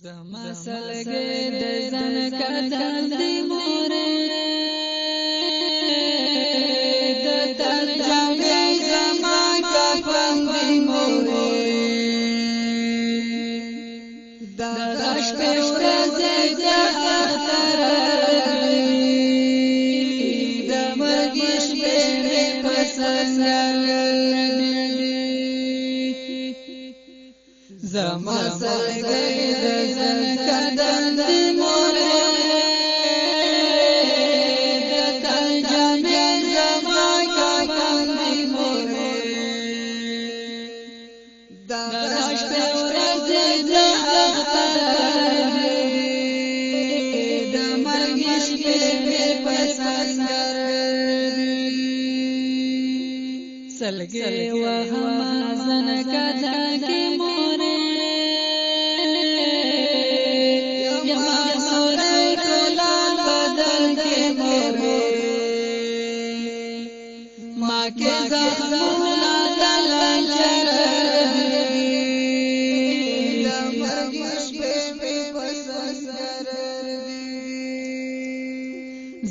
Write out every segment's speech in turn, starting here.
زما سلګې د ځان کتل دی مورې د تل جامې زما کفن دی مورې د شپې ورځې د اختر د مرګ شپې په سنگر زما سلګې د ځان کتل دی مورې د تل جامې زما کفن دی مورې د شپې ورځې د اختر د مرګ شپې په سنگر سلګې وهما ځان کتل کی مورې के ज़माना दलचर दी दमर्गिश पे पसंदर दी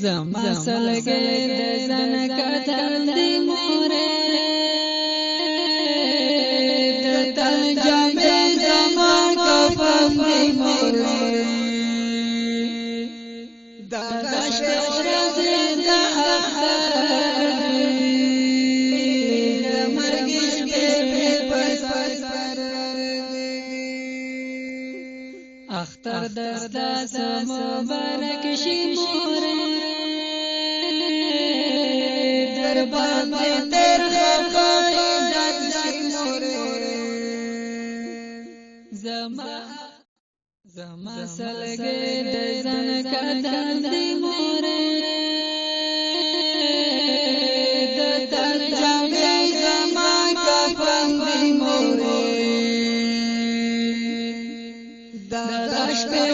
ज़मा सलगे दज़न कतल दी मोरे दतल जामे ज़मा कफन दी मोरे दादाश पे औरज़े दा اختر دستا مبارک شي مورې در باندې تر خفایت شي مورې زما سلګې د ځان کتل دی مورې د تل جامې زما کفن دی مورې د شپې